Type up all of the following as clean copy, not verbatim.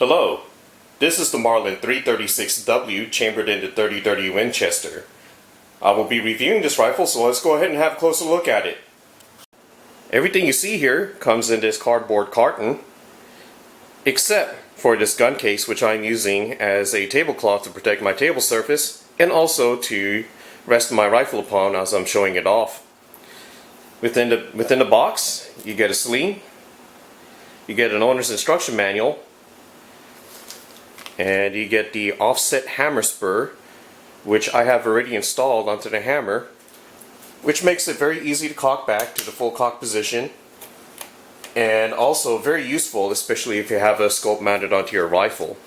Hello, this is the Marlin 336W chambered into 3030 Winchester. I will be reviewing this rifle, so let's go ahead and have a closer look at it. Everything you see here comes in this cardboard carton, except for this gun case, which I'm using as a tablecloth to protect my table surface and also to rest my rifle upon as I'm showing it off. Within the box, you get a sling, you get an owner's instruction manual, and you get the offset hammer spur, which I have already installed onto the hammer, which makes it very easy to cock back to the full cock position, and also very useful, especially if you have a scope mounted onto your rifle.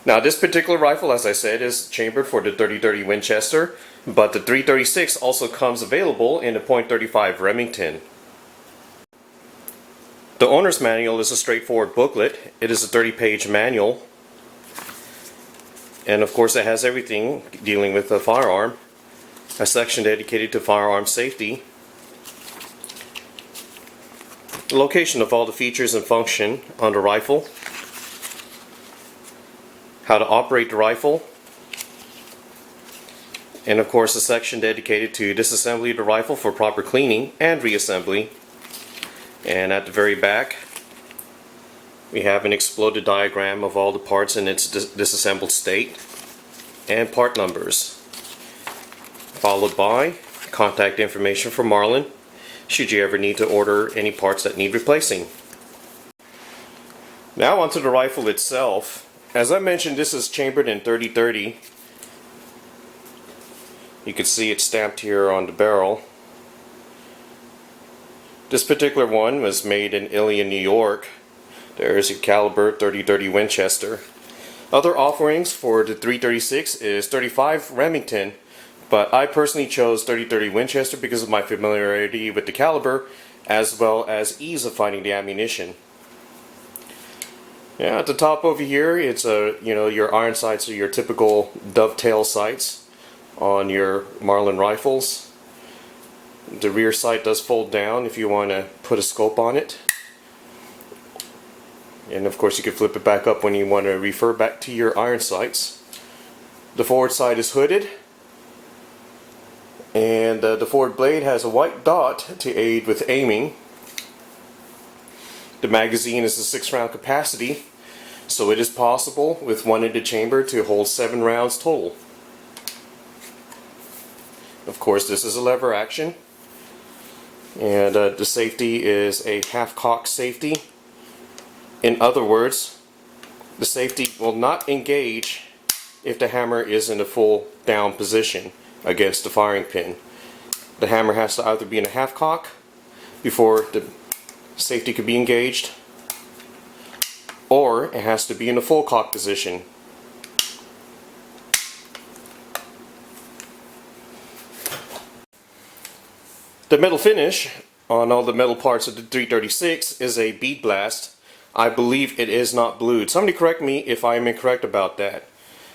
Now, this particular rifle, as I said, is chambered for the 3030 Winchester, but the 336 also comes available in the .35 Remington. The owner's manual is a straightforward booklet. It is a 30-page manual, and of course it has everything dealing with the firearm. A section dedicated to firearm safety, the location of all the features and function on the rifle, how to operate the rifle, and of course a section dedicated to disassembly of the rifle for proper cleaning and reassembly. And at the very back we have an exploded diagram of all the parts in its disassembled state and part numbers, followed by contact information for Marlin should you ever need to order any parts that need replacing. Now onto the rifle itself. As I mentioned, this is chambered in 3030. You can see it stamped here on the barrel. This particular one was made in Ilion, New York. There's a caliber 3030 Winchester. Other offerings for the 336 is 35 Remington, but I personally chose 3030 Winchester because of my familiarity with the caliber as well as ease of finding the ammunition. Yeah, at the top over here, it's your iron sights are your typical dovetail sights on your Marlin rifles. The rear sight does fold down if you want to put a scope on it. And of course you can flip it back up when you want to refer back to your iron sights. The forward sight is hooded, and the forward blade has a white dot to aid with aiming. The magazine is a 6-round capacity, so it is possible with one ended chamber to hold 7 rounds total. Of course, this is a lever action, and the safety is a half-cock safety. In other words, the safety will not engage if the hammer is in a full down position against the firing pin. The hammer has to either be in a half-cock before the safety could be engaged, or it has to be in a full cock position. The metal finish on all the metal parts of the 336 is a bead blast. I believe it is not blued. Somebody correct me if I am incorrect about that.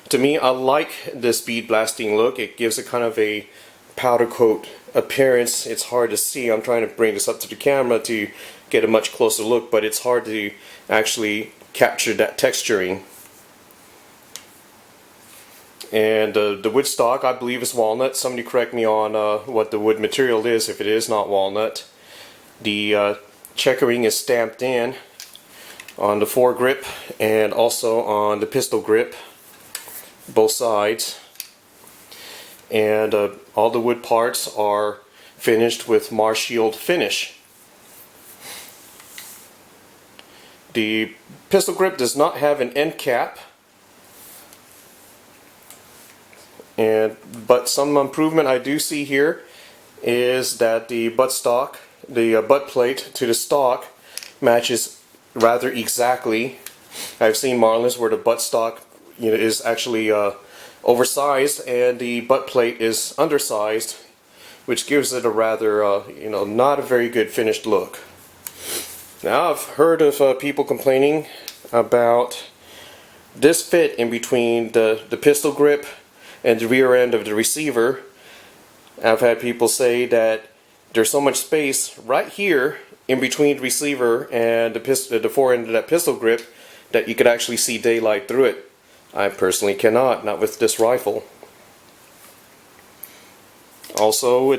To me, I like this bead blasting look. It gives it kind of a powder coat appearance. It's hard to see. I'm trying to bring this up to the camera to get a much closer look, but it's hard to actually capture that texturing. And the wood stock, I believe, is walnut. Somebody correct me on what the wood material is if it is not walnut. The checkering is stamped in on the foregrip and also on the pistol grip, both sides. And all the wood parts are finished with Marshield finish. The pistol grip does not have an end cap, but some improvement I do see here is that the buttstock, the butt plate to the stock matches rather exactly. I've seen Marlins where the buttstock is actually oversized and the butt plate is undersized, which gives it a rather not a very good finished look. Now, I've heard of people complaining about this fit in between the pistol grip and the rear end of the receiver. I've had people say that there's so much space right here in between the receiver and the forend of that pistol grip that you could actually see daylight through it. I personally cannot, not with this rifle. Also,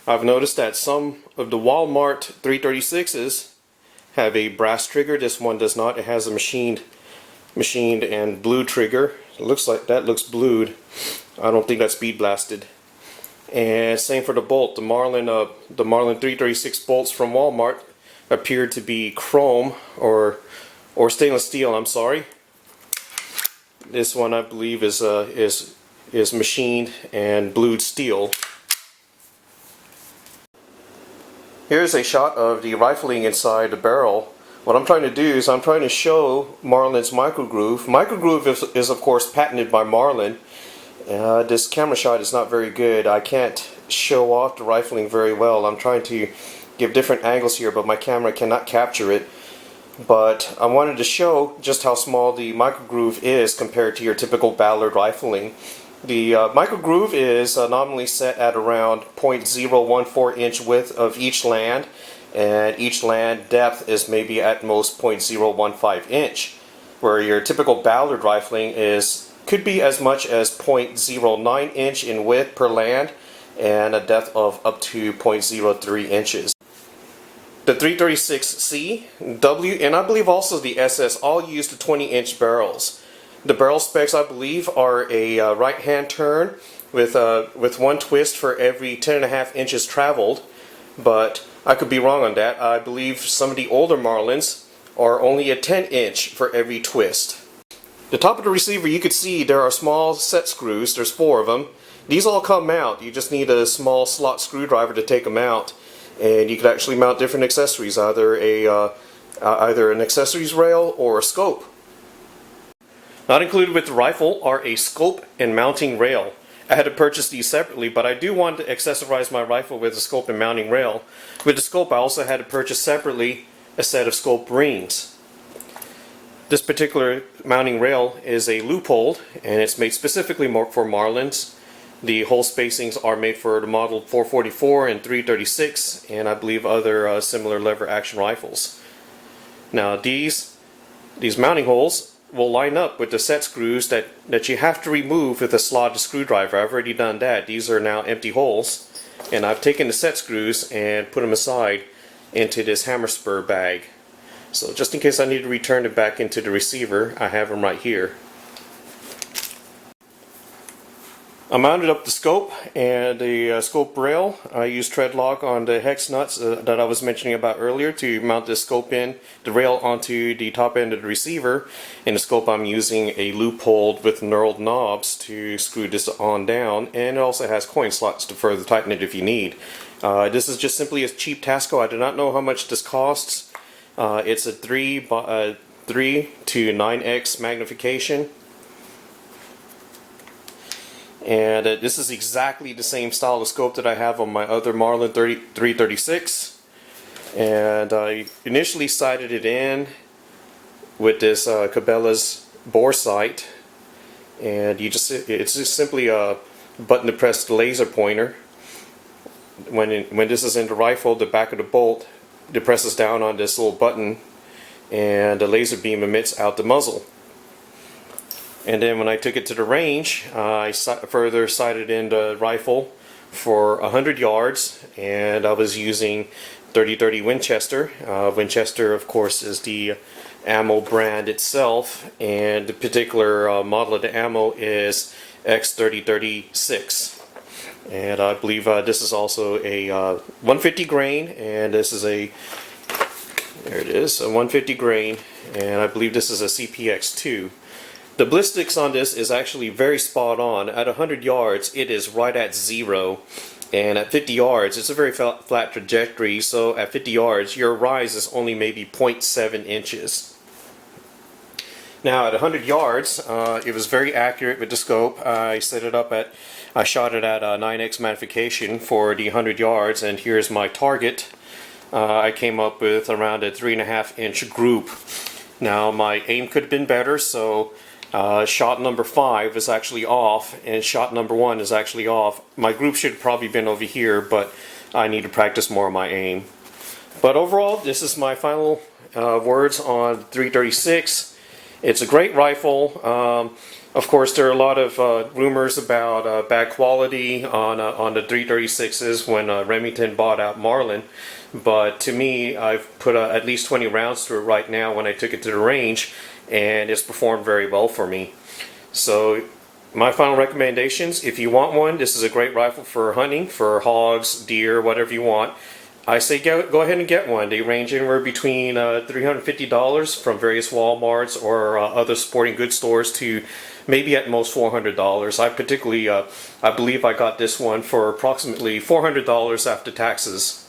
I've noticed that some of the Walmart 336s have a brass trigger. This one does not. It has a machined and blue trigger. It looks like that looks blued. I don't think that's bead blasted. And same for the bolt. The Marlin 336 bolts from Walmart appear to be chrome or stainless steel. I'm sorry. This one I believe is machined and blued steel. Here's a shot of the rifling inside the barrel. What I'm trying to do is I'm trying to show Marlin's Microgroove. Microgroove is of course patented by Marlin. This camera shot is not very good. I can't show off the rifling very well. I'm trying to give different angles here, but my camera cannot capture it. But I wanted to show just how small the Microgroove is compared to your typical Ballard rifling. The Microgroove is nominally set at around 0.014 inch width of each land, and each land depth is maybe at most 0.015 inch, where your typical Ballard rifling could be as much as 0.09 inch in width per land and a depth of up to 0.03 inches. The 336C, W, and I believe also the SS all use the 20-inch barrels. The barrel specs, I believe, are a right-hand turn with one twist for every 10.5 inches traveled, but I could be wrong on that. I believe some of the older Marlins are only a 10-inch for every twist. The top of the receiver, you could see there are small set screws. There's 4 of them. These all come out. You just need a small slot screwdriver to take them out, and you could actually mount different accessories, either an accessories rail or a scope. Not included with the rifle are a scope and mounting rail. I had to purchase these separately, but I do want to accessorize my rifle with a scope and mounting rail. With the scope, I also had to purchase separately a set of scope rings. This particular mounting rail is a loophole, and it's made specifically for Marlins. The hole spacings are made for the model 444 and 336, and I believe other similar lever action rifles. Now these mounting holes will line up with the set screws that you have to remove with a slotted screwdriver. I've already done that. These are now empty holes, and I've taken the set screws and put them aside into this hammer spur bag. So just in case I need to return it back into the receiver, I have them right here. I mounted up the scope and the scope rail. I used tread lock on the hex nuts that I was mentioning about earlier to mount the scope the rail onto the top end of the receiver. In the scope, I'm using a loophole with knurled knobs to screw this on down, and it also has coin slots to further tighten it if you need. This is just simply a cheap Tasco. I do not know how much this costs. It's a 3 to 9x magnification. And this is exactly the same style of scope that I have on my other Marlin 336. And I initially sighted it in with this Cabela's bore sight, and it's just simply a button to press laser pointer. When this is in the rifle, the back of the bolt depresses down on this little button, and the laser beam emits out the muzzle. And then when I took it to the range, I further sighted in the rifle for 100 yards, and I was using 30-30 Winchester. Winchester, of course, is the ammo brand itself, and the particular model of the ammo is X3036. And I believe this is also a 150 grain, and this is there it is, a 150 grain, and I believe this is a CPX2. The ballistics on this is actually very spot on. At 100 yards, it is right at 0. And at 50 yards, it's a very flat trajectory. So at 50 yards, your rise is only maybe 0.7 inches. Now at 100 yards, it was very accurate with the scope. I shot it at 9x magnification for the 100 yards. And here's my target. I came up with around a 3.5 inch group. Now my aim could have been better, so shot number 5 is actually off, and shot number 1 is actually off. My group should have probably been over here, but I need to practice more of my aim. But overall, this is my final words on 336. It's a great rifle. Of course, there are a lot of rumors about bad quality on the 336s when Remington bought out Marlin. But to me, I've put at least 20 rounds through it right now when I took it to the range, and it's performed very well for me. So my final recommendations, if you want one, this is a great rifle for hunting, for hogs, deer, whatever you want. I say go ahead and get one. They range anywhere between $350 from various Walmarts or other sporting goods stores to maybe at most $400. I particularly, I believe I got this one for approximately $400 after taxes.